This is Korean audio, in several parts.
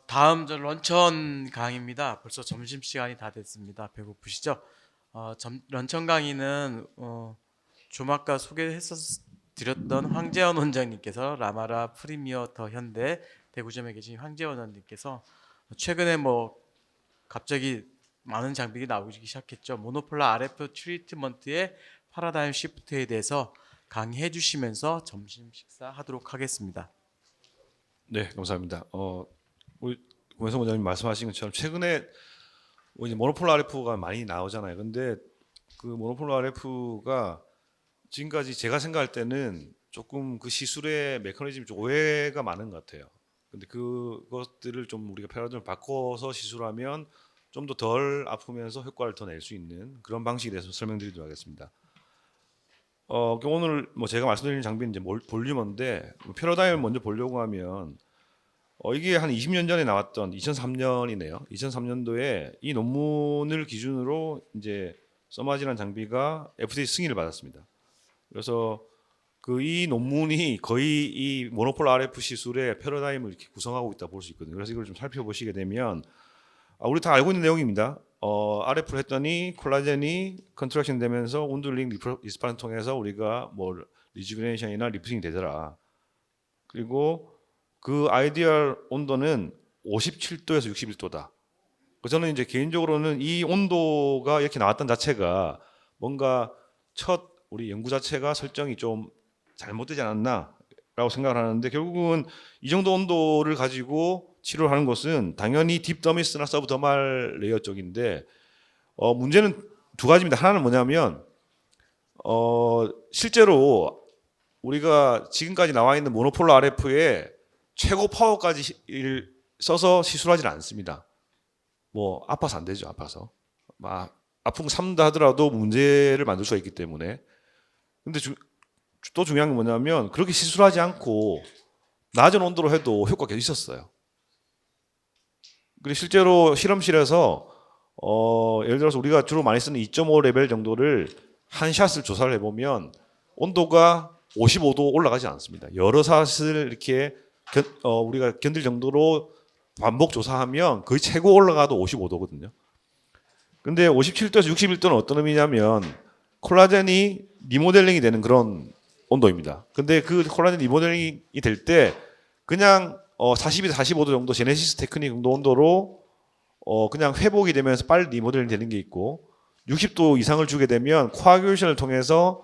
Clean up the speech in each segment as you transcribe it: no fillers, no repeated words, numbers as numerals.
다음 저 런천 강의입니다. 벌써 점심시간이 다 됐습니다. 배고프시죠? 런천 강의는 좀 아까 소개했었 드렸던 황재원 원장님께서 라마라 프리미어 더 현대 대구점에 계신 황재원 원장님께서 최근에 뭐 갑자기 많은 장비가 나오기 시작했죠. 모노폴라 RF 트리트먼트의 파라다임 시프트에 대해서 강의해 주시면서 점심 식사하도록 하겠습니다. 네, 감사합니다. 우리 고현성 원장님 말씀하신 것처럼 최근에 뭐 이제 모노폴 RF가 많이 나오잖아요. 근데 그 모노폴 RF가 지금까지 제가 생각할 때는 조금 그 시술의 메커니즘이 좀 오해가 많은 것 같아요. 근데 그것들을 좀 우리가 패러다임을 바꿔서 시술하면 좀 더 덜 아프면서 효과를 더 낼 수 있는 그런 방식에 대해서 설명드리도록 하겠습니다. 오늘 뭐 제가 말씀드리는 장비는 이제 볼륨어인데 패러다임을 먼저 보려고 하면 이게 한 20년 전에 나왔던 2003년이네요. 2003년도에 이 논문을 기준으로 이제 서마지라는 장비가 FDA 승인을 받았습니다. 그래서 이 논문이 거의 이 모노폴 RF 시술의 패러다임을 이렇게 구성하고 있다 볼 수 있거든요. 그래서 이걸 좀 살펴보시게 되면 우리 다 알고 있는 내용입니다. RF를 했더니 콜라겐이 컨트랙션 되면서 온도링 리스판을 통해서 우리가 뭐 리주비네이션이나 리프팅이 되더라. 그리고 그 아이디얼 온도는 57도에서 61도다. 저는 이제 개인적으로는 이 온도가 이렇게 나왔던 자체가 뭔가 첫 우리 연구 자체가 설정이 좀 잘못되지 않았나라고 생각을 하는데 결국은 이 정도 온도를 가지고 치료를 하는 것은 당연히 딥더미스나 서브더말 레이어 쪽인데 문제는 두 가지입니다. 하나는 뭐냐면 실제로 우리가 지금까지 나와 있는 모노폴 RF의 최고 파워까지 써서 시술하지는 않습니다. 뭐 아파서 안 되죠. 아파서 아픈 거 참다 하더라도 문제를 만들 수가 있기 때문에. 근데 또 중요한 건 뭐냐면 그렇게 시술하지 않고 낮은 온도로 해도 효과가 계속 있었어요. 그리고 실제로 실험실에서 예를 들어서 우리가 주로 많이 쓰는 2.5 레벨 정도를 한 샷을 조사를 해보면 온도가 55도 올라가지 않습니다. 여러 샷을 이렇게 우리가 견딜 정도로 반복 조사하면 거의 최고 올라가도 55도거든요. 근데 57도에서 61도는 어떤 의미냐면 콜라겐이 리모델링이 되는 그런 온도입니다. 근데 그 콜라겐 리모델링이 될 때 그냥 42도 45도 정도 제네시스 테크닉 정도 온도로 그냥 회복이 되면서 빨리 리모델링 되는 게 있고 60도 이상을 주게 되면 코아귤레이션을 통해서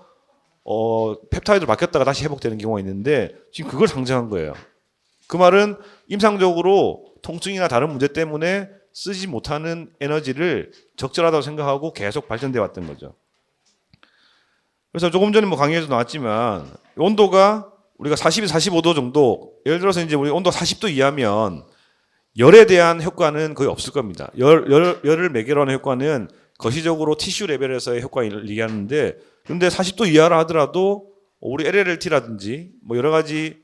펩타이드로 바뀌었다가 다시 회복되는 경우가 있는데 지금 그걸 상정한 거예요. 그 말은 임상적으로 통증이나 다른 문제 때문에 쓰지 못하는 에너지를 적절하다고 생각하고 계속 발전돼 왔던 거죠. 그래서 조금 전에 뭐 강의에도 나왔지만 온도가 우리가 40에서 45도 정도, 예를 들어서 이제 우리 온도 40도 이하면 열에 대한 효과는 거의 없을 겁니다. 열을 매개로 하는 효과는 거시적으로 티슈 레벨에서의 효과를 얘기하는데, 근데 40도 이하라 하더라도 우리 LLLT라든지 뭐 여러 가지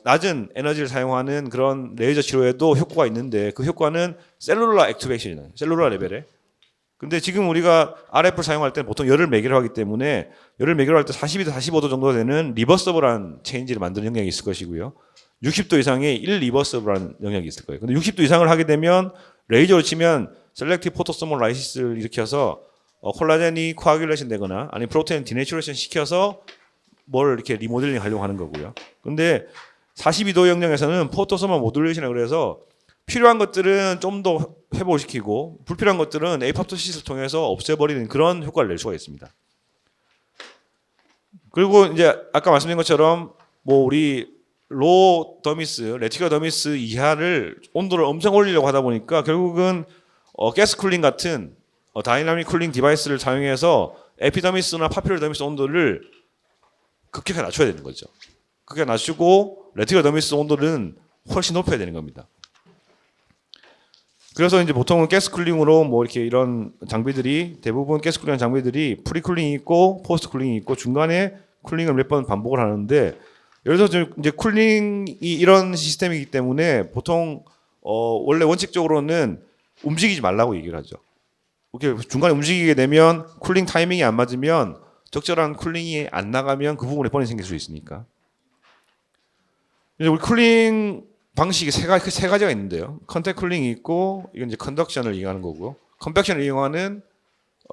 낮은 에너지를 사용하는 그런 레이저 치료에도 효과가 있는데 그 효과는 셀룰라 액티베이션이에요. 셀룰라 레벨에. 근데 지금 우리가 RF를 사용할 때는 보통 열을 매개로 하기 때문에 열을 매개로 할 때 42도 45도 정도 되는 리버서블한 체인지를 만드는 영역이 있을 것이고요. 60도 이상의 일리버서블한 영역이 있을 거예요. 근데 60도 이상을 하게 되면 레이저로 치면 셀렉티브 포토소몰 라이시스를 일으켜서 콜라겐이 코아귤레이션 되거나 아니 프로테인 디내추레이션 시켜서 뭘 이렇게 리모델링 하려고 하는 거고요. 근데 42도 영역에서는 포토소몰 모듈레이션이라고 그래서 필요한 것들은 좀 더 회복을 시키고 불필요한 것들은 에이팝토시스를 통해서 없애버리는 그런 효과를 낼 수가 있습니다. 그리고 이제 아까 말씀드린 것처럼 뭐 우리 로 더미스, 레티컬 더미스 이하를 온도를 엄청 올리려고 하다 보니까 결국은 가스 쿨링 같은 다이나믹 쿨링 디바이스를 사용해서 에피더미스나 파피럴 더미스 온도를 급격하게 낮춰야 되는 거죠. 그렇게 낮추고 레티컬 더미스 온도는 훨씬 높여야 되는 겁니다. 그래서 이제 보통은 가스 쿨링으로 뭐 이렇게 이런 장비들이 대부분 가스 쿨링 장비들이 프리 쿨링이 있고 포스트 쿨링이 있고 중간에 쿨링을 몇 번 반복을 하는데 예를 들어서 이제 쿨링이 이런 시스템이기 때문에 보통 원래 원칙적으로는 움직이지 말라고 얘기를 하죠. 이렇게 중간에 움직이게 되면 쿨링 타이밍이 안 맞으면 적절한 쿨링이 안 나가면 그 부분에 뻔히 생길 수 있으니까. 이제 우리 쿨링 방식이 세 가지가 있는데요. 컨택 쿨링이 있고 이건 이제 컨덕션을 이용하는 거고요. 컨벡션을 이용하는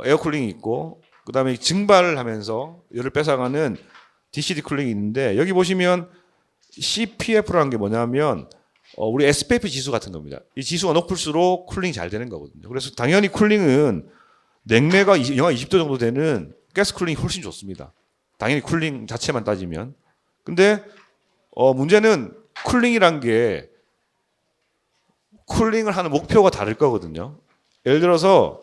에어 쿨링이 있고 그다음에 증발을 하면서 열을 뺏어가는 DCD 쿨링이 있는데 여기 보시면 CPF라는 게 뭐냐면 우리 SPF 지수 같은 겁니다. 이 지수가 높을수록 쿨링이 잘 되는 거거든요. 그래서 당연히 쿨링은 냉매가 영하 20도 정도 되는 가스 쿨링이 훨씬 좋습니다. 당연히 쿨링 자체만 따지면. 근데 문제는 쿨링이란 게 쿨링을 하는 목표가 다를 거거든요. 예를 들어서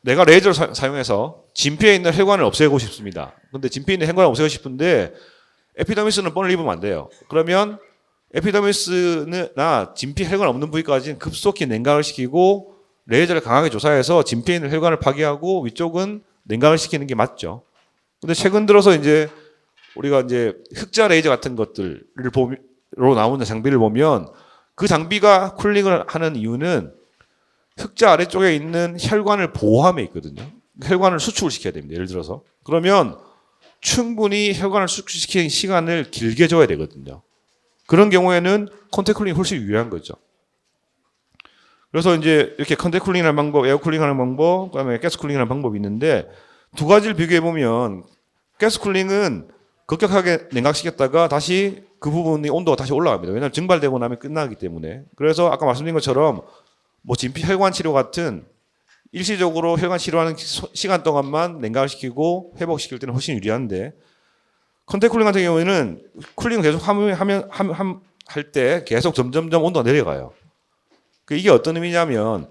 내가 레이저를 사용해서 진피에 있는 혈관을 없애고 싶습니다. 근데 진피에 있는 혈관을 없애고 싶은데 에피더미스는 뻔을 입으면 안 돼요. 그러면 에피더미스나 진피 혈관 없는 부위까지는 급속히 냉각을 시키고 레이저를 강하게 조사해서 진피에 있는 혈관을 파괴하고 위쪽은 냉각을 시키는 게 맞죠. 근데 최근 들어서 이제 우리가 이제 흑자 레이저 같은 것들로 나오는 장비를 보면 그 장비가 쿨링을 하는 이유는 흑자 아래쪽에 있는 혈관을 보호함에 있거든요. 혈관을 수축을 시켜야 됩니다. 예를 들어서. 그러면 충분히 혈관을 수축시키는 시간을 길게 줘야 되거든요. 그런 경우에는 컨택 쿨링이 훨씬 유리한 거죠. 그래서 이제 이렇게 컨택 쿨링하는 방법, 에어 쿨링하는 방법, 그다음에 가스 쿨링하는 방법이 있는데 두 가지를 비교해 보면 가스 쿨링은 급격하게 냉각시켰다가 다시 그 부분이 온도가 다시 올라갑니다. 왜냐하면 증발되고 나면 끝나기 때문에. 그래서 아까 말씀드린 것처럼 뭐 진피 혈관 치료 같은 일시적으로 혈관 치료하는 시간 동안만 냉각을 시키고 회복시킬 때는 훨씬 유리한데 컨택 쿨링 같은 경우에는 쿨링을 계속 할 때 계속 점점점 온도가 내려가요. 이게 어떤 의미냐면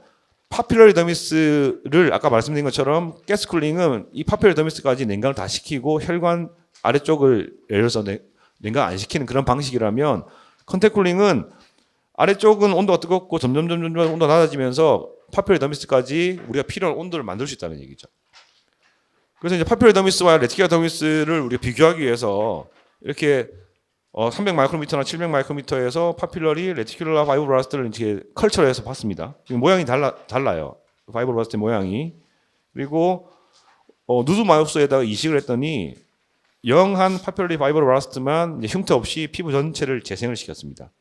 파퓰러리 더미스를 아까 말씀드린 것처럼 가스 쿨링은 이 파퓰러리 더미스까지 냉각을 다 시키고 혈관 아래쪽을 예를 들어서 냉각 안 시키는 그런 방식이라면 컨택 쿨링은 아래쪽은 온도가 뜨겁고 점점 온도가 낮아지면서 파퓰러리 더미스까지 우리가 필요한 온도를 만들 수 있다는 얘기죠. 그래서 이제 파퓰러리 더미스와 레티큘러 더미스를 우리가 비교하기 위해서 이렇게 300 마이크로미터나 700 마이크로미터에서 파퓰러리, 레티큘러 파이브로블라스트를 이렇게 컬처해서 봤습니다. 모양이 달라요. 파이브로블라스트 모양이. 그리고 누드 마우스에다가 이식을 했더니 영한 파퓰러리 파이브로블라스트만 흉터 없이 피부 전체를 재생을 시켰습니다.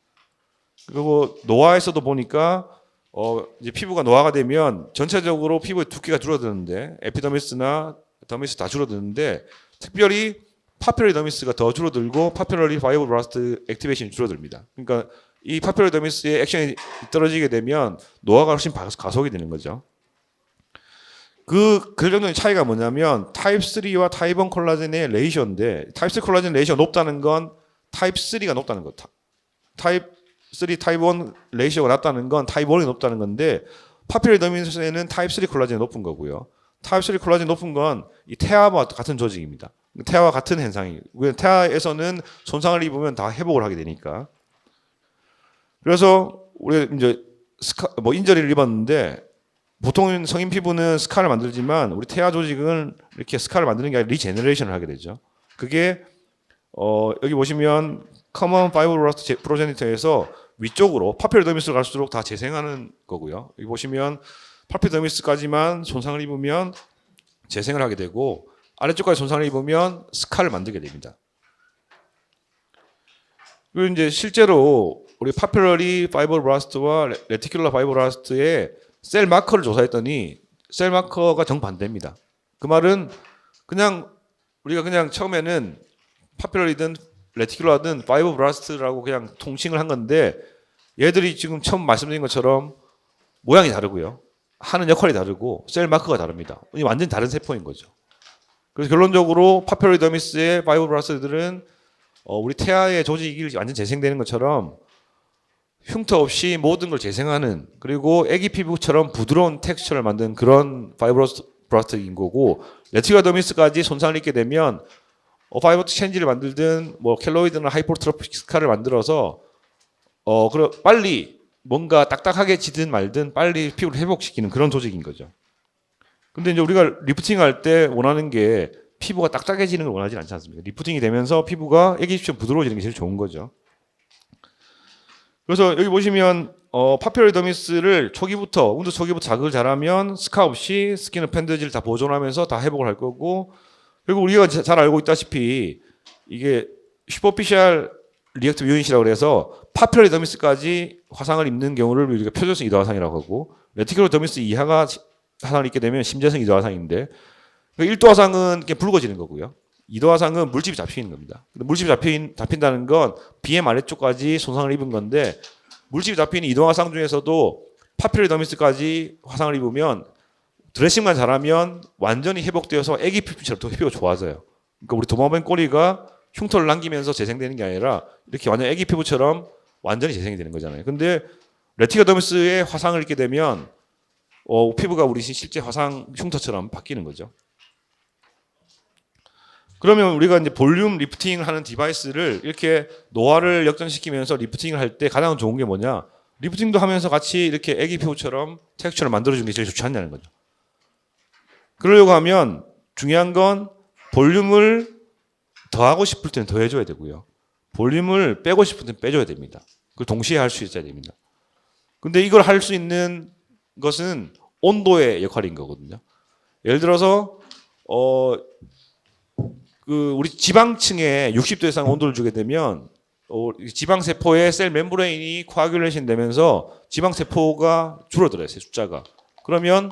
그리고 노화에서도 보니까 이제 피부가 노화가 되면 전체적으로 피부의 두께가 줄어드는데 에피더미스나 더미스 다 줄어드는데 특별히 파퓰러리 더미스가 더 줄어들고 파퓰러리 파이브로블라스트 액티베이션이 줄어듭니다. 그러니까 이 파퓰러리 더미스의 액션이 떨어지게 되면 노화가 훨씬 가속이 되는 거죠. 그 결정적인 차이가 뭐냐면 타입 3와 타입 1 콜라겐의 레이셔인데 타입 3 콜라겐 레이셔가 높다는 건 타입 3가 높다는 거. 타입 3, 타입 1 레이셔가 낮다는 건 타입 1이 높다는 건데 파퓰러리 더미스에는 타입 3 콜라겐이 높은 거고요. 타입 3 콜라겐이 높은 건 이 태아와 같은 조직입니다. 태아와 같은 현상이. 태아에서는 손상을 입으면 다 회복을 하게 되니까. 그래서 우리 이제 인저리를 입었는데 보통 성인 피부는 스카를 만들지만 우리 태아 조직은 이렇게 스카를 만드는 게 아니라 리제너레이션을 하게 되죠. 그게 여기 보시면 커먼 파이브로블라스트 프로제니터에서 위쪽으로 파퓰러리 더미스로 갈수록 다 재생하는 거고요. 여기 보시면 파퓰러리 더미스까지만 손상을 입으면 재생을 하게 되고 아래쪽까지 손상을 입으면 스카를 만들게 됩니다. 그리고 이제 실제로 우리 파퓰러리 파이브로블라스트와 레티큘러 파이브로블라스트의 셀 마커를 조사했더니 셀 마커가 정반대입니다. 그 말은 그냥 우리가 그냥 처음에는 파퓰러리든 레티큘러든 파이브로블라스트라고 그냥 통칭을 한 건데 얘들이 지금 처음 말씀드린 것처럼 모양이 다르고요. 하는 역할이 다르고 셀 마커가 다릅니다. 완전히 다른 세포인 거죠. 그래서 결론적으로 파퓰러리 더미스의 파이브로블라스트들은 우리 태아의 조직이 완전 재생되는 것처럼 흉터 없이 모든 걸 재생하는 그리고 애기 피부처럼 부드러운 텍스처를 만든 그런 파이브로블라스트인 거고 레티큘러 더미스까지 손상을 입게 되면 파이버 체인지를 만들든 뭐 켈로이드나 하이퍼트로픽 스카를 만들어서 빨리 뭔가 딱딱하게 지든 말든 빨리 피부를 회복시키는 그런 조직인 거죠. 근데 이제 우리가 리프팅 할 때 원하는 게 피부가 딱딱해지는 걸 원하지 않지 않습니까? 리프팅이 되면서 피부가 애기처럼 부드러워지는 게 제일 좋은 거죠. 그래서 여기 보시면 파퓰러리 더미스를 운드 초기부터 자극을 잘하면 스카 없이 스킨 어펜디지를 다 보존하면서 다 회복을 할 거고 그리고 우리가 잘 알고 있다시피 이게 슈퍼피셜 리액티브 유닛이라고 그래서 파퓰러 더미스까지 화상을 입는 경우를 우리가 표준성 이도 화상이라고 하고 레티큘러 더미스 이하가 화상을 입게 되면 심재성 이도 화상인데 1도 화상은 그냥 붉어지는 거고요. 2도 화상은 물집이 잡히는 겁니다. 근데 물집이 잡힌다는 건 BM 아래쪽까지 손상을 입은 건데 물집이 잡히는 2도 화상 중에서도 파퓰러 더미스까지 화상을 입으면 드레싱만 잘하면 완전히 회복되어서 애기 피부처럼 더 피부가 좋아져요. 그러니까 우리 도마뱀 꼬리가 흉터를 남기면서 재생되는 게 아니라 이렇게 완전 애기 피부처럼 완전히 재생이 되는 거잖아요. 근데 레티큘러 더미스의 화상을 입게 되면 피부가 우리 실제 화상 흉터처럼 바뀌는 거죠. 그러면 우리가 이제 볼륨 리프팅을 하는 디바이스를 이렇게 노화를 역전시키면서 리프팅을 할 때 가장 좋은 게 뭐냐? 리프팅도 하면서 같이 이렇게 애기 피부처럼 텍스처를 만들어주는 게 제일 좋지 않냐는 거죠. 그러려고 하면 중요한 건 볼륨을 더하고 싶을 때는 더 해줘야 되고요. 볼륨을 빼고 싶을 때는 빼줘야 됩니다. 그걸 동시에 할 수 있어야 됩니다. 근데 이걸 할 수 있는 것은 온도의 역할인 거거든요. 예를 들어서 우리 지방층에 60도 이상 온도를 주게 되면 지방 세포의 셀 멤브레인이 코아귤레이션 되면서 지방 세포가 줄어들어요, 숫자가. 그러면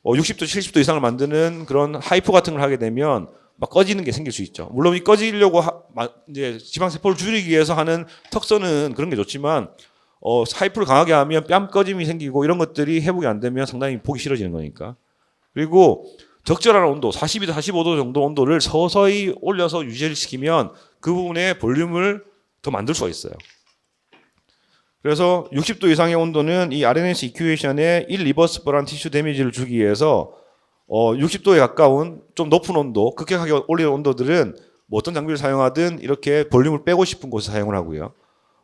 60도, 70도 이상을 만드는 그런 하이포 같은 걸 하게 되면 막 꺼지는 게 생길 수 있죠. 물론 이 꺼지려고 이제 지방 세포를 줄이기 위해서 하는 턱선은 그런 게 좋지만 하이포를 강하게 하면 뺨 꺼짐이 생기고 이런 것들이 회복이 안 되면 상당히 보기 싫어지는 거니까. 그리고 적절한 온도, 42도, 45도 정도 온도를 서서히 올려서 유지를 시키면 그 부분에 볼륨을 더 만들 수가 있어요. 그래서 60도 이상의 온도는 이 RNS 이큐에이션에 일리버스블한 티슈 데미지를 주기 위해서 60도에 가까운 좀 높은 온도, 급격하게 올리는 온도들은 뭐 어떤 장비를 사용하든 이렇게 볼륨을 빼고 싶은 곳에 사용을 하고요.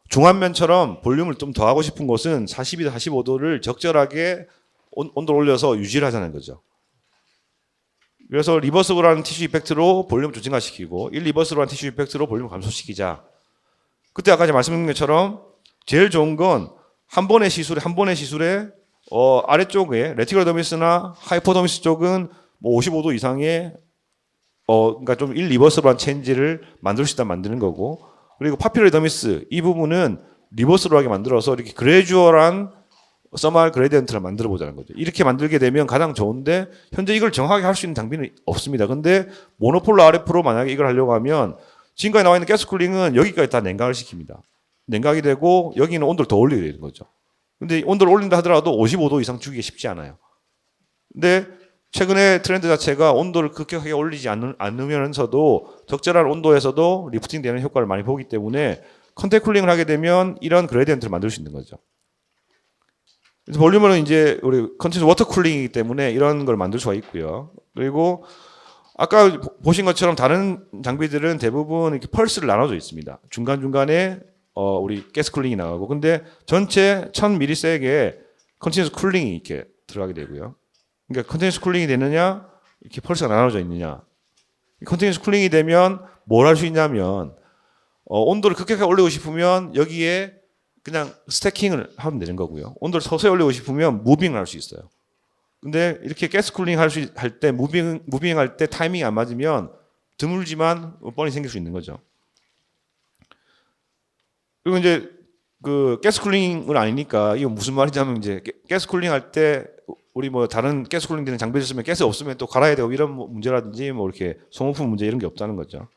중압면처럼 볼륨을 좀 더 하고 싶은 곳은 42도, 45도를 적절하게 온도를 올려서 유지를 하자는 거죠. 그래서 리버스블한 티슈 이펙트로 볼륨을 좀 증가시키고 일리버스블한 티슈 이펙트로 볼륨을 감소시키자. 그때 아까 말씀드린 것처럼 제일 좋은 건 한 번의 시술에 아래쪽에 레티큘러 더미스나 하이포더미스 쪽은 뭐 55도 이상의 그러니까 좀 일리버스블한 체인지를 만들 수 있다 만드는 거고, 그리고 파퓰러 더미스 이 부분은 리버스블하게 만들어서 이렇게 그래주얼한 서멀 그레디언트를 만들어 보자는 거죠. 이렇게 만들게 되면 가장 좋은데 현재 이걸 정확하게 할 수 있는 장비는 없습니다. 근데 모노폴러 RF로 만약에 이걸 하려고 하면 지금까지 나와 있는 가스 쿨링은 여기까지 다 냉각을 시킵니다. 냉각이 되고 여기는 온도를 더 올리게 되는 거죠. 근데 온도를 올린다 하더라도 55도 이상 주기가 쉽지 않아요. 근데 최근에 트렌드 자체가 온도를 급격하게 올리지 않으면서도 적절한 온도에서도 리프팅 되는 효과를 많이 보기 때문에 컨택 쿨링을 하게 되면 이런 그레디언트를 만들 수 있는 거죠. 그래서 볼륨은 이제 우리 컨티뉴스 워터 쿨링이기 때문에 이런 걸 만들 수가 있고요. 그리고 아까 보신 것처럼 다른 장비들은 대부분 이렇게 펄스를 나눠져 있습니다. 중간중간에 우리 가스 쿨링이 나가고, 근데 전체 1000mS에 컨티뉴스 쿨링이 이렇게 들어가게 되고요. 그러니까 컨티뉴스 쿨링이 되느냐, 이렇게 펄스가 나눠져 있느냐. 컨티뉴스 쿨링이 되면 뭘 할 수 있냐면 온도를 급격하게 올리고 싶으면 여기에 그냥 스태킹을 하면 되는 거고요. 온도를 서서히 올리고 싶으면 무빙을 할 수 있어요. 근데 이렇게 가스 쿨링 할 때 무빙 할 때 타이밍이 안 맞으면 드물지만 뻔히 생길 수 있는 거죠. 그리고 이제 그 가스 쿨링은 아니니까 이거 무슨 말이냐면 이제 가스 쿨링 할 때 우리 뭐 다른 가스 쿨링 되는 장비를 쓰면 가스 없으면 또 갈아야 되고 이런 문제라든지 뭐 이렇게 소모품 문제 이런 게 없다는 거죠.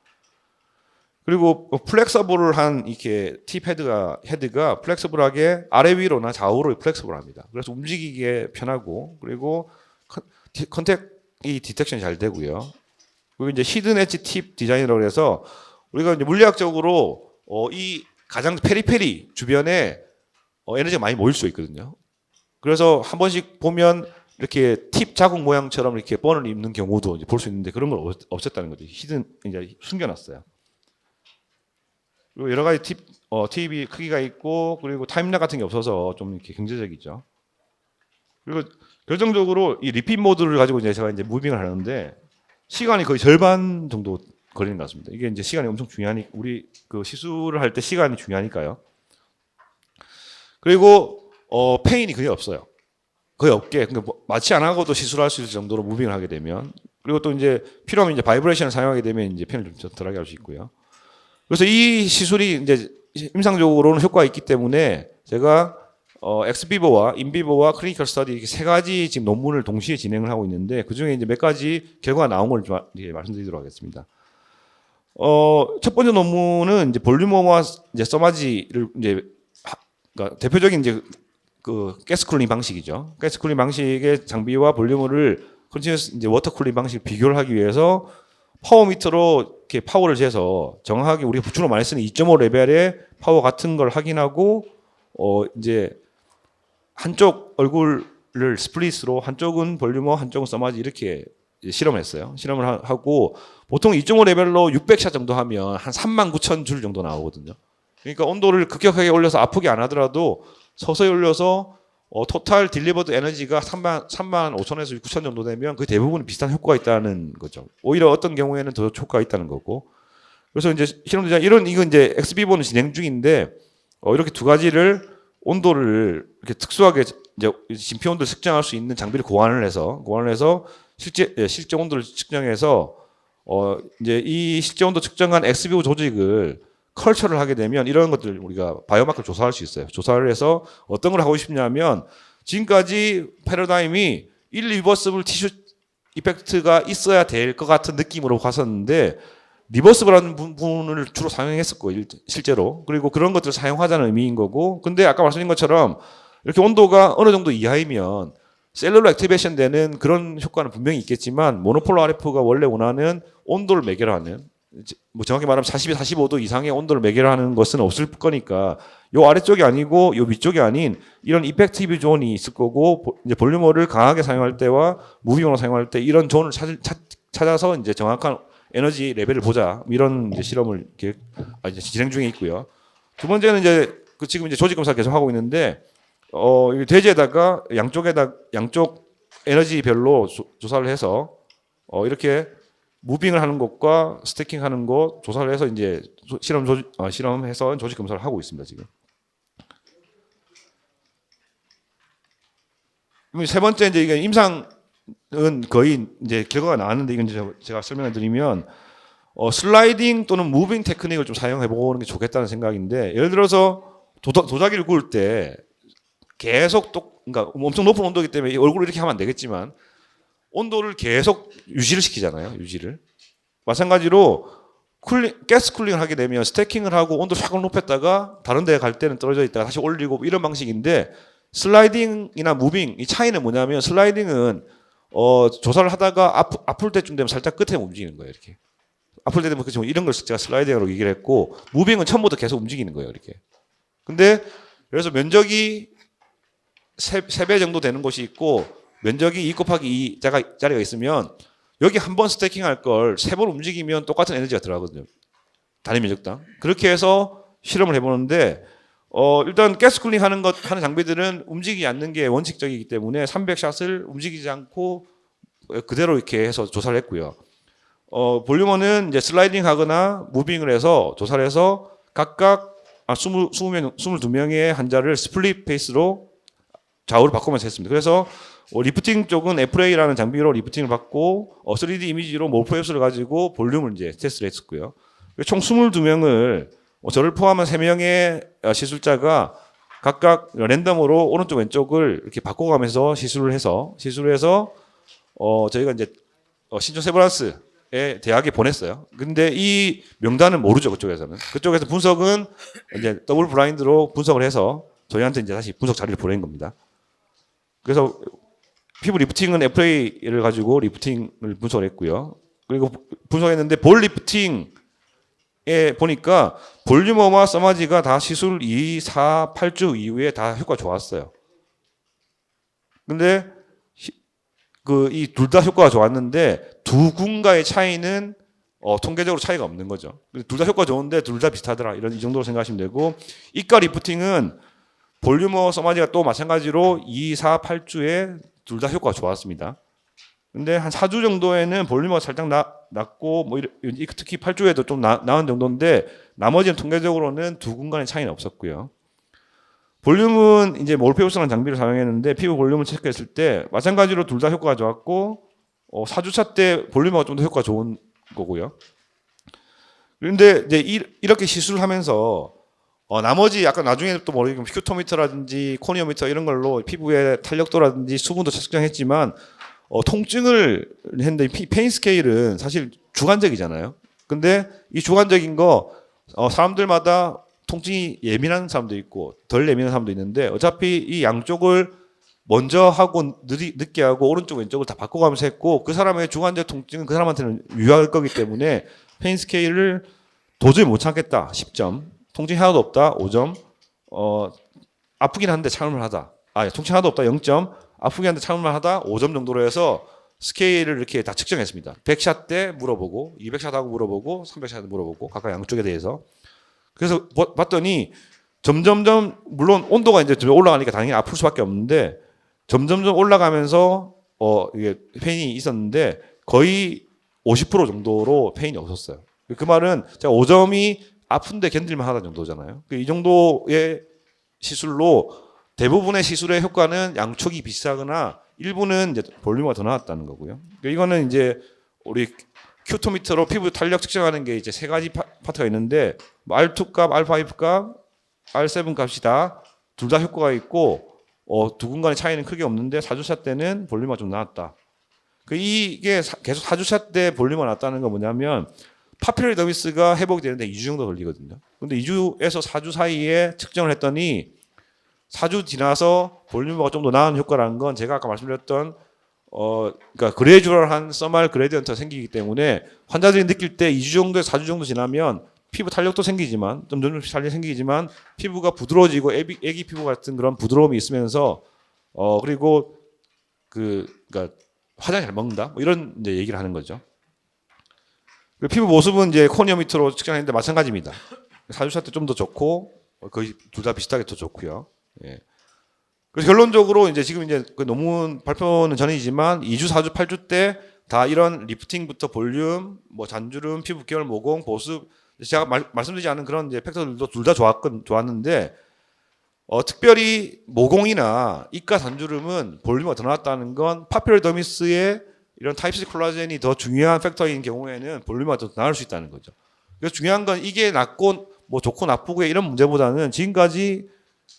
그리고 플렉서블한 이렇게 팁 헤드가 플렉서블하게 아래 위로나 좌우로 플렉서블합니다. 그래서 움직이기에 편하고, 그리고 컨택이 디텍션이 잘 되고요. 그리고 이제 히든 엣지 팁 디자인이라고 해서 우리가 이제 물리학적으로 이 가장 페리페리 주변에 에너지가 많이 모일 수 있거든요. 그래서 한 번씩 보면 이렇게 팁 자국 모양처럼 이렇게 번을 입는 경우도 볼 수 있는데 그런 걸 없앴다는 거죠. 히든 이제 숨겨놨어요. 그리고 여러 가지 팁이 크기가 있고, 그리고 타임락 같은 게 없어서 좀 이렇게 경제적이죠. 그리고 결정적으로 이 리핏 모드를 가지고 이제 제가 이제 무빙을 하는데 시간이 거의 절반 정도 걸리는 것 같습니다. 이게 이제 시간이 엄청 중요하니 우리 그 시술을 할 때 시간이 중요하니까요. 그리고 페인이 거의 없어요. 거의 없게, 그러니까 마취 안 하고도 시술할 수 있을 정도로 무빙을 하게 되면, 그리고 또 이제 필요하면 이제 바이브레이션을 사용하게 되면 이제 페인을 좀 덜하게 할 수 있고요. 그래서 이 시술이 이제 임상적으로는 효과가 있기 때문에 제가 엑스비버와 인비버와 클리니컬 스터디 이렇게 세 가지 지금 논문을 동시에 진행을 하고 있는데 그 중에 이제 몇 가지 결과가 나온 걸 좀 말씀드리도록 하겠습니다. 첫 번째 논문은 이제 볼륨어와 이제 써마지를 이제 그러니까 대표적인 이제 그 가스 쿨링 방식이죠. 가스 쿨링 방식의 장비와 볼륨어를 컨티뉴어스 이제 워터 쿨링 방식 비교를 하기 위해서 파워 미터로 이렇게 파워를 재서 정확하게 우리가 주로 많이 쓰는 2.5 레벨의 파워 같은 걸 확인하고 이제 한쪽 얼굴을 스플릿으로 한쪽은 볼륨어 한쪽은 써마지 이렇게 실험을 했어요. 실험을 하고 보통 2.5 레벨로 600샷 정도 하면 한 39,000줄 정도 나오거든요. 그러니까 온도를 급격하게 올려서 아프게 안 하더라도 서서히 올려서 토탈 딜리버드 에너지가 35,000에서 9,000 정도 되면 그 대부분 비슷한 효과가 있다는 거죠. 오히려 어떤 경우에는 더 효과가 있다는 거고. 그래서 이제 실험 디자인 이건 이제 엑스비버는 진행 중인데 이렇게 두 가지를 온도를 이렇게 특수하게 이제 진피 온도를 측정할 수 있는 장비를 고안을 해서 실제 온도를 측정해서 이제 이 실제 온도 측정한 엑스비버 조직을 컬처를 하게 되면 이런 것들 우리가 바이오마크를 조사할 수 있어요. 조사를 해서 어떤 걸 하고 싶냐면 지금까지 패러다임이 일리버스블 티슈 이펙트가 있어야 될 것 같은 느낌으로 갔었는데 리버스블한 부분을 주로 사용했었고 실제로 그리고 그런 것들을 사용하자는 의미인 거고 근데 아까 말씀드린 것처럼 이렇게 온도가 어느 정도 이하이면 셀룰러 액티베이션 되는 그런 효과는 분명히 있겠지만 모노폴러 RF가 원래 원하는 온도를 매개로 하는 뭐 정확히 말하면 40에서 45도 이상의 온도를 매개로 하는 것은 없을 거니까 요 아래쪽이 아니고 요 위쪽이 아닌 이런 이펙티브 존이 있을 거고 이제 볼륨어를 강하게 사용할 때와 무빙어로 사용할 때 이런 존을 찾아서 이제 정확한 에너지 레벨을 보자 이런 이제 실험을 이제 진행 중에 있고요. 두 번째는 이제 지금 이제 조직 검사 계속 하고 있는데 대지에다가 양쪽 에너지별로 조사를 해서 이렇게 무빙을 하는 것과 스태킹 하는 것 조사를 해서 이제 실험해서 조직 검사를 하고 있습니다 지금. 세 번째 이제 이게 임상은 거의 이제 결과가 나왔는데 이건 이제 제가 설명을 드리면 슬라이딩 또는 무빙 테크닉을 좀 사용해 보는 게 좋겠다는 생각인데 예를 들어서 도자기를 구울 때 계속 그러니까 엄청 높은 온도이기 때문에 얼굴을 이렇게 하면 안 되겠지만 온도를 계속 유지를 시키잖아요. 유지를. 마찬가지로 가스 쿨링을 하게 되면 스태킹을 하고 온도를 확 높였다가 다른 데 갈 때는 떨어져 있다가 다시 올리고 이런 방식인데 슬라이딩이나 무빙 이 차이는 뭐냐면 슬라이딩은 조사를 하다가 아플 때쯤 되면 살짝 끝에 움직이는 거예요. 이렇게. 아플 때 되면 그렇죠. 이런 걸 제가 슬라이딩으로 얘기를 했고 무빙은 처음부터 계속 움직이는 거예요. 이렇게. 근데 그래서 면적이 3배 정도 되는 곳이 있고 면적이 2 곱하기 2 자리가 있으면 여기 한 번 스태킹 할 걸 3번 움직이면 똑같은 에너지가 들어가거든요. 단위 면적당. 그렇게 해서 실험을 해보는데 일단 가스 쿨링 하는 장비들은 움직이지 않는 게 원칙적이기 때문에 300샷을 움직이지 않고 그대로 이렇게 해서 조사를 했고요. 볼륨어는 이제 슬라이딩 하거나 무빙을 해서 조사를 해서 각각 22명의 환자를 스플릿 페이스로 좌우로 바꾸면서 했습니다. 그래서 리프팅 쪽은 FRA라는 장비로 리프팅을 받고 3D 이미지로 모포협수를 가지고 볼륨을 이제 테스트를 했었고요. 총 22명을 저를 포함한 3명의 시술자가 각각 랜덤으로 오른쪽 왼쪽을 이렇게 바꿔가면서 시술을 해서 저희가 이제 신촌 세브란스의 대학에 보냈어요. 근데 이 명단은 모르죠 그쪽에서는. 그쪽에서 분석은 이제 더블 블라인드로 분석을 해서 저희한테 이제 다시 분석 자료를 보낸 겁니다. 그래서 피부 리프팅은 FA를 가지고 리프팅을 분석을 했고요. 그리고 분석했는데 볼 리프팅에 보니까 볼륨어와 써마지가 다 시술 2, 4, 8주 이후에 다 효과 좋았어요. 근데 이 둘 다 효과가 좋았는데 두 군가의 차이는 통계적으로 차이가 없는 거죠. 둘 다 효과 좋은데 둘 다 비슷하더라. 이 정도로 생각하시면 되고 이과 리프팅은 볼륨어 써마지가 또 마찬가지로 2, 4, 8주에 둘 다 효과가 좋았습니다. 근데 한 4주 정도에는 볼륨어가 살짝 낮고 뭐 특히 8주에도 좀 나은 정도인데 나머지는 통계적으로는 두 군간의 차이는 없었고요. 볼륨은 이제 몰페우스라는 장비를 사용했는데 피부 볼륨을 체크했을 때 마찬가지로 둘 다 효과가 좋았고 4주차 때 볼륨어가 좀 더 효과가 좋은 거고요. 그런데 이제 이렇게 시술을 하면서 나머지 약간 나중에 또 모르겠지만 큐토미터라든지 코니오미터 이런 걸로 피부의 탄력도라든지 수분도 측정했지만 통증을 했는데 페인 스케일은 사실 주관적이잖아요. 근데 이 주관적인 거 사람들마다 통증이 예민한 사람도 있고 덜 예민한 사람도 있는데 어차피 이 양쪽을 먼저 하고 늦게 하고 오른쪽 왼쪽을 다 바꿔가면서 했고 그 사람의 주관적 통증은 그 사람한테는 유효할 거기 때문에 페인 스케일을 도저히 못 참겠다 10점, 통증이 하나도 없다 5점, 아프긴 한데 참을 하다. 통증 하나도 없다 0점, 아프긴 한데 참을 하다 5점 정도로 해서 스케일을 이렇게 다 측정했습니다. 100샷 때 물어보고 200샷 하고 물어보고 300샷 물어보고 각각 양쪽에 대해서. 그래서 봤더니 점점점 물론 온도가 이제 올라가니까 당연히 아플 수밖에 없는데 점점점 올라가면서 이게 페인이 있었는데 거의 50% 정도로 페인이 없었어요. 그 말은 제가 5점이 아픈데 견딜만 하다 정도잖아요. 이 정도의 시술로 대부분의 시술의 효과는 양쪽이 비슷하거나 일부는 이제 볼륨이 더 나왔다는 거고요. 이거는 이제 우리 큐토미터로 피부 탄력 측정하는 게 이제 세 가지 파트가 있는데 R2 값, R5 값, R7 값이 다 둘 다 효과가 있고 두 군간의 차이는 크게 없는데 4주차 때는 볼륨이 좀 나왔다. 이게 계속 4주차 때 볼륨이 나왔다는 건 뭐냐면 파필러리 더미스가 회복이 되는데 2주 정도 걸리거든요. 근데 2주에서 4주 사이에 측정을 했더니 4주 지나서 볼륨이 좀 더 나은 효과라는 건 제가 아까 말씀드렸던 그러니까 그레듀얼한 서말 그레디언트가 생기기 때문에 환자들이 느낄 때 2주 정도에서 4주 정도 지나면 피부 탄력도 생기지만 점점씩 탄력이 생기지만 피부가 부드러워지고 애기 피부 같은 그런 부드러움이 있으면서 그리고 그러니까 화장 잘 먹는다 뭐 이런 이제 얘기를 하는 거죠. 피부 모습은 이제 코니오미터로 측정했는데 마찬가지입니다. 4주차 때 좀 더 좋고 거의 둘 다 비슷하게 더 좋고요. 예. 그래서 결론적으로 이제 지금 이제 그 논문 발표는 전이지만 2주, 4주, 8주 때 다 이런 리프팅부터 볼륨, 뭐 잔주름, 피부 결, 모공, 보습 제가 말씀드리지 않은 그런 이제 팩터들도 둘 다 좋았는데 특별히 모공이나 입가 잔주름은 볼륨이 더 나왔다는 건 파필러 더미스의 이런 타입 C 콜라겐이 더 중요한 팩터인 경우에는 볼륨이 더 나을 수 있다는 거죠. 그래서 중요한 건 이게 낫고 뭐 좋고 나쁘고 이런 문제보다는 지금까지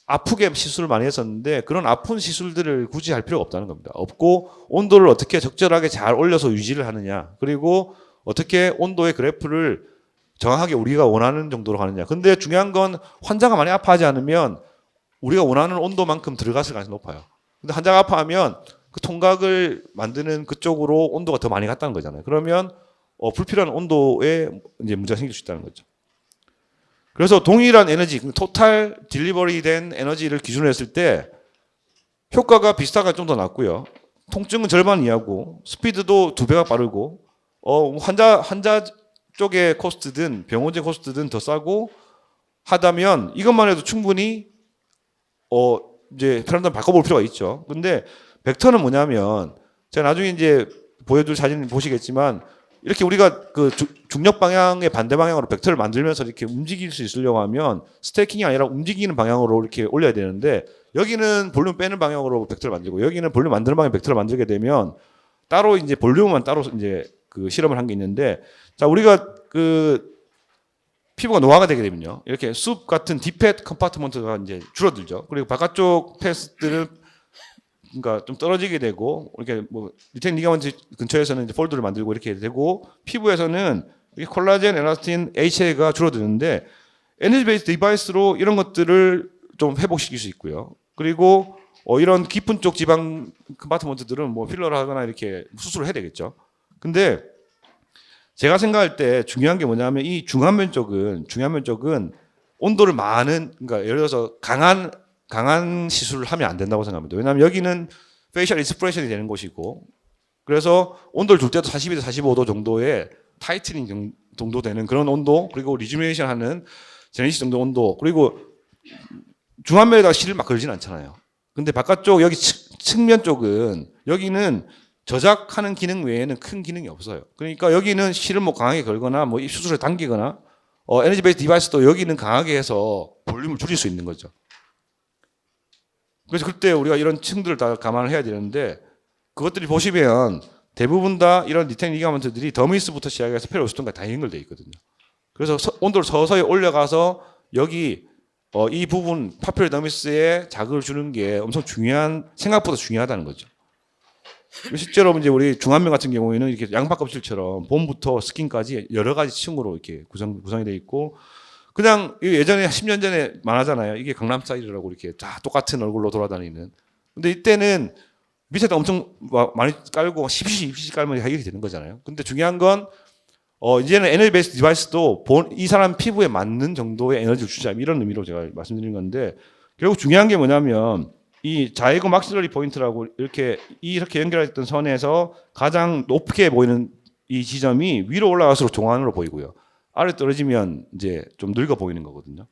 아프게 시술을 많이 했었는데 그런 아픈 시술들을 굳이 할 필요가 없다는 겁니다. 없고 온도를 어떻게 적절하게 잘 올려서 유지를 하느냐 그리고 어떻게 온도의 그래프를 정확하게 우리가 원하는 정도로 가느냐. 근데 중요한 건 환자가 많이 아파하지 않으면 우리가 원하는 온도만큼 들어갔을 가능성이 높아요. 근데 환자가 아파하면 그 통각을 만드는 그쪽으로 온도가 더 많이 갔다는 거잖아요. 그러면 불필요한 온도에 이제 문제가 생길 수 있다는 거죠. 그래서 동일한 에너지, 토탈 딜리버리 된 에너지를 기준으로 했을 때 효과가 비슷하게 좀 더 낫고요. 통증은 절반 이하고 스피드도 2배가 빠르고 환자 쪽의 코스트든 병원제 코스트든 더 싸고 하다면 이것만 해도 충분히 이제 패러다임 바꿔볼 필요가 있죠. 근데 벡터는 뭐냐면 제가 나중에 이제 보여줄 사진 보시겠지만 이렇게 우리가 그 중력 방향의 반대 방향으로 벡터를 만들면서 이렇게 움직일 수 있으려고 하면 스태킹이 아니라 움직이는 방향으로 이렇게 올려야 되는데 여기는 볼륨 빼는 방향으로 벡터를 만들고 여기는 볼륨 만드는 방향 벡터를 만들게 되면 따로 이제 볼륨만 따로 이제 그 실험을 한 게 있는데 자 우리가 그 피부가 노화가 되게 되면요 이렇게 숲 같은 딥팻 컴파트먼트가 이제 줄어들죠. 그리고 바깥쪽 패스들은 그러니까 좀 떨어지게 되고 이렇게 뭐 리텍 리가먼트 근처에서는 이제 폴드를 만들고 이렇게 되고 피부에서는 이게 콜라겐, 엘라스틴, HA가 줄어드는데 에너지 베이스 디바이스로 이런 것들을 좀 회복시킬 수 있고요. 그리고 이런 깊은 쪽 지방 컴파트먼트들은 뭐 필러를 하거나 이렇게 수술을 해야 되겠죠. 근데 제가 생각할 때 중요한 게 뭐냐면 이 중안면 쪽은 온도를 그러니까 예를 들어서 강한 시술을 하면 안 된다고 생각합니다. 왜냐하면 여기는 페이셜 익스프레션이 되는 곳이고 그래서 온도를 줄 때도 42도 45도 정도의 타이트닝 정도 되는 그런 온도 그리고 리주미네이션 하는 제네시스 정도 온도 그리고 중안면에다가 실을 막 걸진 않잖아요. 근데 바깥쪽 여기 측면 쪽은 여기는 저작하는 기능 외에는 큰 기능이 없어요. 그러니까 여기는 실을 뭐 강하게 걸거나 뭐 수술을 당기거나 에너지 베이스 디바이스도 여기는 강하게 해서 볼륨을 줄일 수 있는 거죠. 그래서 그때 우리가 이런 층들을 다 감안을 해야 되는데 그것들이 보시면 대부분 다 이런 리텍 리가먼트들이 더미스부터 시작해서 페리오스톤까지 다 연결되어 있거든요. 그래서 온도를 서서히 올려가서 여기 이 부분 파피로더미스에 자극을 주는 게 엄청 생각보다 중요하다는 거죠. 실제로 이제 우리 중안면 같은 경우에는 이렇게 양파 껍질처럼 봄부터 스킨까지 여러 가지 층으로 이렇게 구성이 돼 있고, 그냥 예전에 10년 전에 말하잖아요. 이게 강남 스타일이라고 이렇게 다 똑같은 얼굴로 돌아다니는. 근데 이때는 밑에다 엄청 많이 깔고 10cc 깔면 해결이 되는 거잖아요. 근데 중요한 건 이제는 에너지 베이스 디바이스도 이 사람 피부에 맞는 정도의 에너지를 주자, 이런 의미로 제가 말씀드린 건데, 결국 중요한 게 뭐냐면 이 자이고 막실러리 포인트라고 이렇게 연결했던 선에서 가장 높게 보이는 이 지점이 위로 올라갈수록 동안으로 보이고요. 아래 떨어지면 이제 좀 늙어 보이는 거거든요.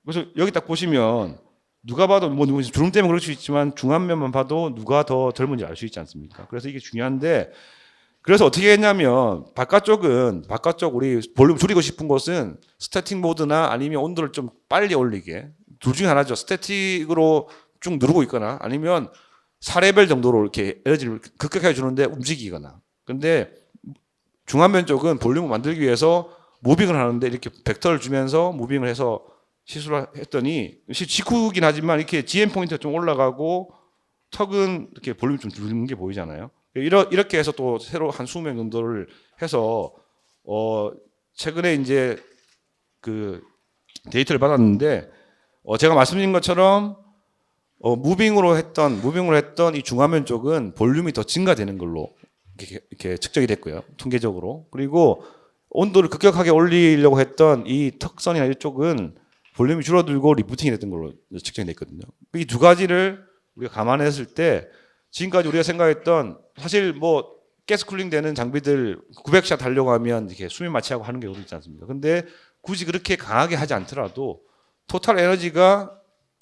그래서 여기 딱 보시면 누가 봐도 뭐 주름 때문에 그럴 수 있지만 중안면만 봐도 누가 더 젊은지 알 수 있지 않습니까? 그래서 이게 중요한데, 그래서 어떻게 했냐면 바깥쪽 우리 볼륨 줄이고 싶은 곳은 스태틱 모드나 아니면 온도를 좀 빨리 올리게, 둘 중에 하나죠. 스태틱으로 쭉 누르고 있거나 아니면 4레벨 정도로 이렇게 에너지를 급격하게 주는데 움직이거나. 근데 중안면 쪽은 볼륨을 만들기 위해서 무빙을 하는데 이렇게 벡터를 주면서 무빙을 해서 시술을 했더니 직후긴 하지만 이렇게 GM 포인트가 좀 올라가고 턱은 이렇게 볼륨이 좀 줄는 게 보이잖아요. 이렇게 해서 또 새로 한 20명 정도를 해서 최근에 이제 그 데이터를 받았는데, 제가 말씀드린 것처럼 무빙으로 했던 이 중화면 쪽은 볼륨이 더 증가되는 걸로 이렇게 측정이 됐고요, 통계적으로. 그리고 온도를 급격하게 올리려고 했던 이 턱선이나 이쪽은 볼륨이 줄어들고 리프팅이 됐던 걸로 측정이 됐거든요. 이 두 가지를 우리가 감안했을 때 지금까지 우리가 생각했던, 사실 뭐 가스 쿨링 되는 장비들 900샷 하려고 하면 이렇게 수면 마취하고 하는 경우도 있지 않습니까? 근데 굳이 그렇게 강하게 하지 않더라도 토탈 에너지가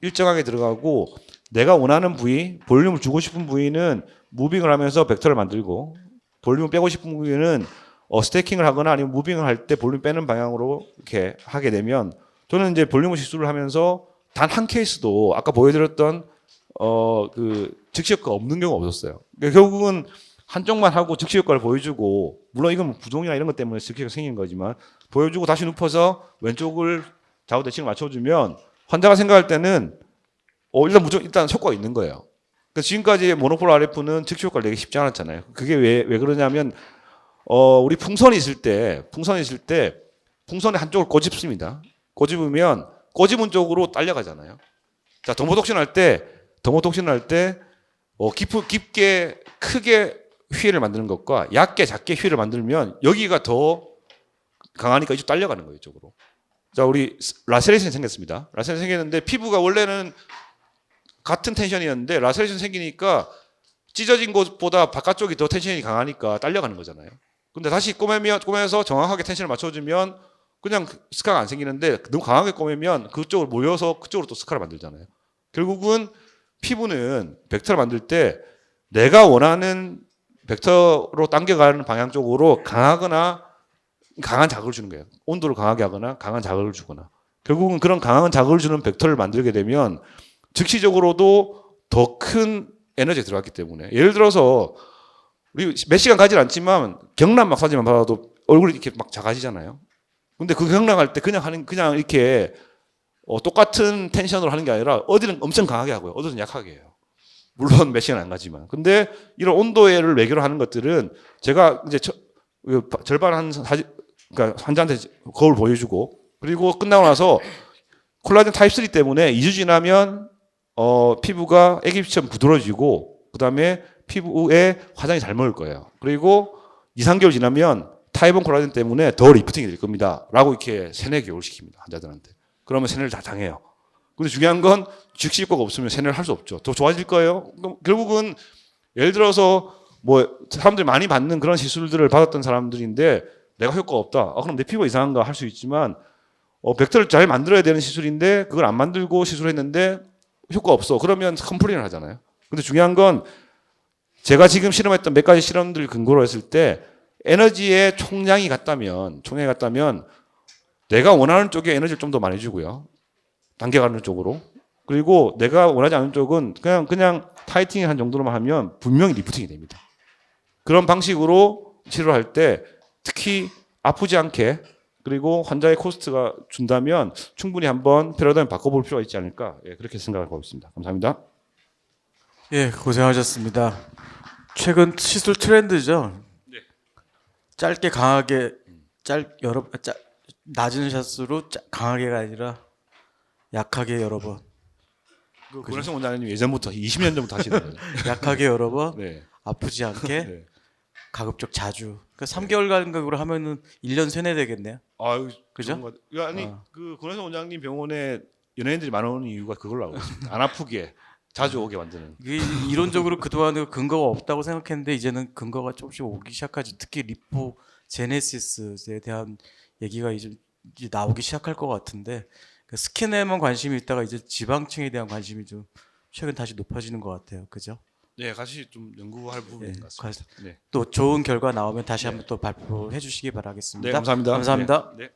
일정하게 들어가고, 내가 원하는 부위, 볼륨을 주고 싶은 부위는 무빙을 하면서 벡터를 만들고, 볼륨을 빼고 싶은 부위는 스태킹을 하거나 아니면 무빙을 할 때 볼륨 빼는 방향으로 이렇게 하게 되면, 저는 이제 볼륨 시술을 하면서 단 한 케이스도 아까 보여드렸던 그 즉시 효과가 없는 경우가 없었어요. 그러니까 결국은 한쪽만 하고 즉시 효과를 보여주고, 물론 이건 부종이나 이런 것 때문에 즉시 효과가 생긴 거지만 보여주고 다시 눕혀서 왼쪽을 좌우 대칭을 맞춰주면 환자가 생각할 때는 일단 효과가 있는 거예요. 그러니까 지금까지 모노폴 RF는 즉시 효과를 내기 쉽지 않았잖아요. 그게 왜 그러냐면 우리 풍선이 있을 때 풍선의 한쪽을 꼬집습니다. 꼬집으면 꼬집은 쪽으로 딸려가잖아요. 자, 더모독신 할 때 깊게 크게 휘를 만드는 것과 얕게 작게 휘를 만들면 여기가 더 강하니까 이쪽 딸려가는 거예요, 이쪽으로. 자, 우리 라세레이션이 생겼습니다. 라세레이션이 생겼는데 피부가 원래는 같은 텐션이었는데 라세레이션 생기니까 찢어진 곳보다 바깥쪽이 더 텐션이 강하니까 딸려가는 거잖아요. 근데 다시 꼬매서 정확하게 텐션을 맞춰주면 그냥 스카가 안 생기는데, 너무 강하게 꼬매면 그쪽으로 모여서 그쪽으로 또 스카를 만들잖아요. 결국은 피부는 벡터를 만들 때 내가 원하는 벡터로 당겨가는 방향 쪽으로 강한 자극을 주는 거예요. 온도를 강하게 하거나 강한 자극을 주거나. 결국은 그런 강한 자극을 주는 벡터를 만들게 되면 즉시적으로도 더 큰 에너지가 들어갔기 때문에, 예를 들어서 우리 몇 시간 가지 않지만 경락 마사지만 받아도 얼굴이 이렇게 막 작아지잖아요. 근데 그 경락할 때 그냥 이렇게 똑같은 텐션으로 하는 게 아니라 어디는 엄청 강하게 하고요, 어디는 약하게 해요. 물론 몇 시간 안 가지만. 근데 이런 온도를 외교로 하는 것들은 제가 이제 절반 그러니까 환자한테 거울 보여주고, 그리고 끝나고 나서 콜라겐 타입 3 때문에 2주 지나면 피부가 애기처럼 부드러워지고, 그다음에 피부에 화장이 잘 먹을 거예요. 그리고 2, 3개월 지나면 타입 1 콜라겐 때문에 더 리프팅이 될 겁니다. 라고 이렇게 3, 4개월 시킵니다, 환자들한테. 그러면 세뇌를 다 당해요. 근데 중요한 건 즉시 효과가 없으면 세뇌를 할 수 없죠. 더 좋아질 거예요. 결국은 예를 들어서 뭐 사람들이 많이 받는 그런 시술들을 받았던 사람들인데 내가 효과가 없다. 그럼 내 피부가 이상한가 할 수 있지만, 벡터를 잘 만들어야 되는 시술인데 그걸 안 만들고 시술했는데 효과 없어. 그러면 컴플레인을 하잖아요. 근데 중요한 건 제가 지금 실험했던 몇 가지 실험들 근거로 했을 때 에너지의 총량이 같다면 내가 원하는 쪽에 에너지를 좀 더 많이 주고요, 당겨가는 쪽으로. 그리고 내가 원하지 않는 쪽은 그냥 타이팅한 정도로만 하면 분명히 리프팅이 됩니다. 그런 방식으로 치료할 때 특히 아프지 않게 그리고 환자의 코스트가 준다면 충분히 한번 패러다임 바꿔볼 필요가 있지 않을까 그렇게 생각하고 있습니다. 감사합니다. 예, 고생하셨습니다. 최근 시술 트렌드죠. 네. 짧게 강하게 낮은 샷수로 강하게가 아니라 약하게 여러 번, 권혜성 원장님 예전부터 20년 전부터 하시는 거예요. 약하게 여러 번, 네. 아프지 않게 네. 가급적 자주. 그러니까 3개월 간격으로 하면은 1년 세내 되겠네요. 아유, 그죠? 좋은 것 같아요. 아니 그 권혜성 원장님 병원에 연예인들이 많이 오는 이유가 그걸로 알고 있습니다. 안 아프게 자주 오게 만드는. 이게 이론적으로 그동안에 근거가 없다고 생각했는데 이제는 근거가 조금씩 오기 시작하지. 특히 리포제네시스에 대한 얘기가 이제 나오기 시작할 것 같은데 그 스킨에만 관심이 있다가 이제 지방층에 대한 관심이 좀 최근 다시 높아지는 것 같아요. 그죠? 네, 같이 좀 연구할 부분인 예, 것 같습니다. 네. 또 좋은 결과 나오면 다시 한번 또 발표해 주시기 바라겠습니다. 네, 감사합니다. 감사합니다. 네. 네.